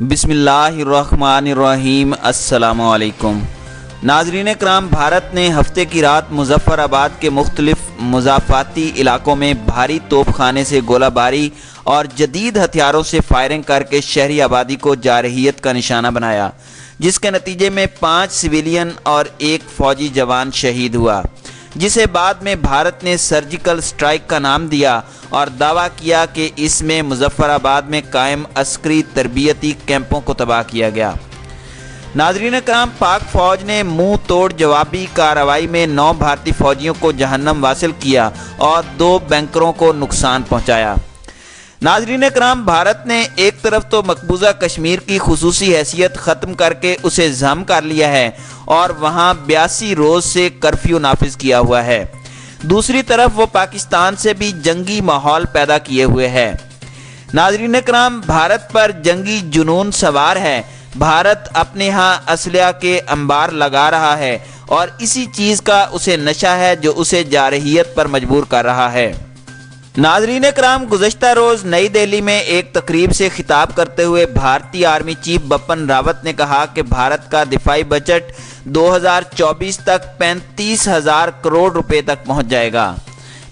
بسم اللہ الرحمن الرحیم۔ السلام علیکم ناظرین کرام، بھارت نے ہفتے کی رات مظفر آباد کے مختلف مضافاتی علاقوں میں بھاری توپ خانے سے گولہ باری اور جدید ہتھیاروں سے فائرنگ کر کے شہری آبادی کو جارحیت کا نشانہ بنایا، جس کے نتیجے میں 5 سویلین اور 1 فوجی جوان شہید ہوا، جسے بعد میں بھارت نے سرجیکل سٹرائک کا نام دیا اور دعویٰ کیا کہ اس میں مظفر آباد میں قائم عسکری تربیتی کیمپوں کو تباہ کیا گیا۔ ناظرین کرام، پاک فوج نے منہ توڑ جوابی کارروائی میں 9 بھارتی فوجیوں کو جہنم واصل کیا اور 2 بینکروں کو نقصان پہنچایا۔ ناظرین کرام، بھارت نے ایک طرف تو مقبوضہ کشمیر کی خصوصی حیثیت ختم کر کے اسے ضم کر لیا ہے اور وہاں 82 روز سے کرفیو نافذ کیا ہوا ہے، دوسری طرف وہ پاکستان سے بھی جنگی ماحول پیدا کیے ہوئے ہے۔ ناظرین کرام، بھارت پر جنگی جنون سوار ہے۔ بھارت اپنے ہاں اسلحہ کے انبار لگا رہا ہے اور اسی چیز کا اسے نشہ ہے جو اسے جارحیت پر مجبور کر رہا ہے۔ ناظرین کرام، گزشتہ روز نئی دہلی میں ایک تقریب سے خطاب کرتے ہوئے بھارتی آرمی چیف بپن راوت نے کہا کہ بھارت کا دفاعی بجٹ 2024 تک 35,000 کروڑ روپے تک پہنچ جائے گا۔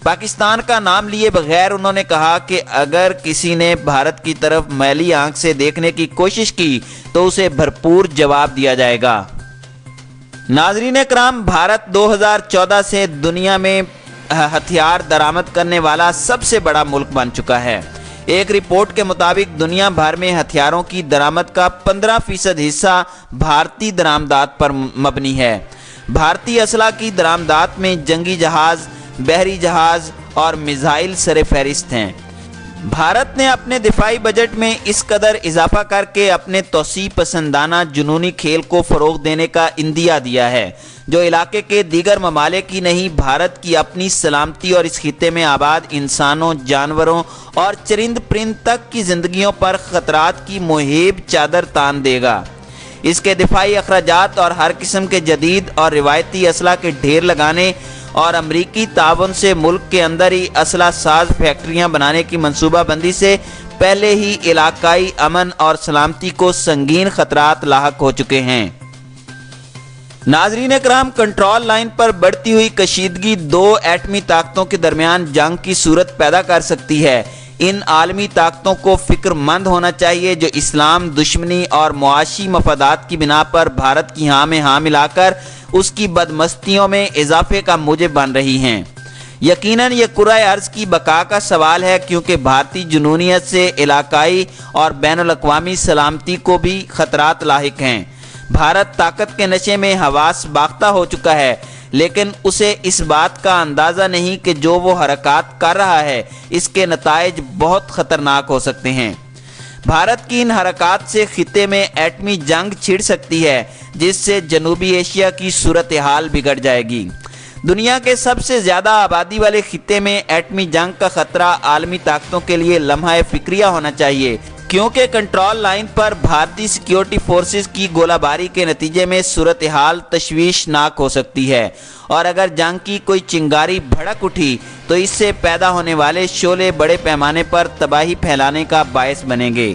پاکستان کا نام لیے بغیر انہوں نے کہا کہ اگر کسی نے بھارت کی طرف میلی آنکھ سے دیکھنے کی کوشش کی تو اسے بھرپور جواب دیا جائے گا۔ ناظرین کرام، بھارت 2014 سے دنیا میں ہتھیار درآمد کرنے والا سب سے بڑا ملک بن چکا ہے۔ ایک رپورٹ کے مطابق دنیا بھر میں ہتھیاروں کی درآمد کا 15% حصہ بھارتی درآمدات پر مبنی ہے۔ بھارتی اسلحہ کی درآمدات میں جنگی جہاز، بحری جہاز اور میزائل سر فہرست ہیں۔ بھارت نے اپنے دفاعی بجٹ میں اس قدر اضافہ کر کے اپنے توسیع پسندانہ جنونی کھیل کو فروغ دینے کا عندیہ دیا ہے، جو علاقے کے دیگر ممالک کی نہیں، بھارت کی اپنی سلامتی اور اس خطے میں آباد انسانوں، جانوروں اور چرند پرند تک کی زندگیوں پر خطرات کی مہیب چادر تان دے گا۔ اس کے دفاعی اخراجات اور ہر قسم کے جدید اور روایتی اسلحہ کے ڈھیر لگانے اور امریکی تعاون سے ملک کے اندر ہی اسلحہ ساز فیکٹریاں بنانے کی منصوبہ بندی سے پہلے ہی علاقائی امن اور سلامتی کو سنگین خطرات لاحق ہو چکے ہیں۔ ناظرین کرام، کنٹرول لائن پر بڑھتی ہوئی کشیدگی 2 ایٹمی طاقتوں کے درمیان جنگ کی صورت پیدا کر سکتی ہے۔ ان عالمی طاقتوں کو فکر مند ہونا چاہیے جو اسلام دشمنی اور معاشی مفادات کی بنا پر بھارت کی ہاں میں ہاں ملا کر اس کی بدمستیوں میں اضافے کا موجب بن رہی ہیں۔ یقیناً یہ کرۂ ارض کی بقا کا سوال ہے، کیونکہ بھارتی جنونیت سے علاقائی اور بین الاقوامی سلامتی کو بھی خطرات لاحق ہیں۔ بھارت طاقت کے نشے میں حواس باختہ ہو چکا ہے، لیکن اسے اس بات کا اندازہ نہیں کہ جو وہ حرکات کر رہا ہے اس کے نتائج بہت خطرناک ہو سکتے ہیں۔ بھارت کی ان حرکات سے خطے میں ایٹمی جنگ چھڑ سکتی ہے، جس سے جنوبی ایشیا کی صورتحال بگڑ جائے گی۔ دنیا کے سب سے زیادہ آبادی والے خطے میں ایٹمی جنگ کا خطرہ عالمی طاقتوں کے لیے لمحہ فکریہ ہونا چاہیے، کیونکہ کنٹرول لائن پر بھارتی سیکیورٹی فورسز کی گولہ باری کے نتیجے میں صورتحال تشویشناک ہو سکتی ہے، اور اگر جنگ کی کوئی چنگاری بھڑک اٹھی تو اس سے پیدا ہونے والے شعلے بڑے پیمانے پر تباہی پھیلانے کا باعث بنیں گے۔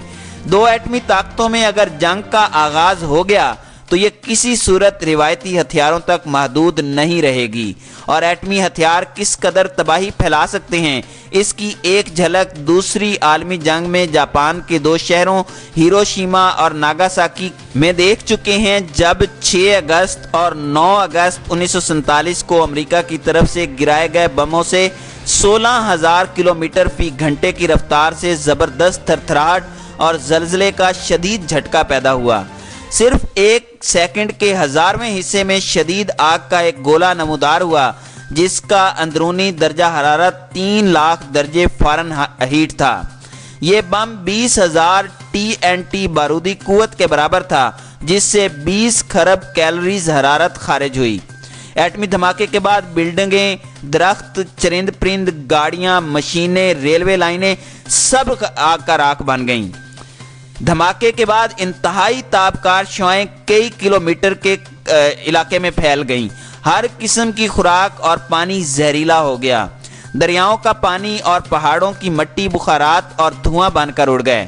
2 ایٹمی طاقتوں میں اگر جنگ کا آغاز ہو گیا تو یہ کسی صورت روایتی ہتھیاروں تک محدود نہیں رہے گی، اور ایٹمی ہتھیار کس قدر تباہی پھیلا سکتے ہیں اس کی ایک جھلک دوسری عالمی جنگ میں جاپان کے 2 شہروں ہیروشیما اور ناگاساکی میں دیکھ چکے ہیں، جب 6 اگست اور 9 اگست 1947 کو امریکہ کی طرف سے گرائے گئے بموں سے 16,000 کلومیٹر فی گھنٹے کی رفتار سے زبردست تھرتھراہٹ اور زلزلے کا شدید جھٹکا پیدا ہوا۔ صرف 1 سیکنڈ کے 1000ویں حصے میں شدید آگ کا ایک گولہ نمودار ہوا، جس کا اندرونی درجہ حرارت 3 لاکھ درجے فارنہائٹ تھا۔ یہ بم 20,000 TNT بارودی قوت کے برابر تھا، جس سے 20 خرب کیلوریز حرارت خارج ہوئی۔ ایٹمی دھماکے کے بعد بلڈنگیں، درخت، چرند پرند، گاڑیاں، مشینیں، ریلوے لائنیں سب آگ کا راکھ بن گئیں۔ دھماکے کے بعد انتہائی تابکار شعاعیں کئی کلومیٹر کے علاقے میں پھیل گئیں۔ ہر قسم کی خوراک اور پانی زہریلا ہو گیا۔ دریاؤں کا پانی اور پہاڑوں کی مٹی بخارات اور دھواں بن کر اڑ گئے۔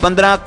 15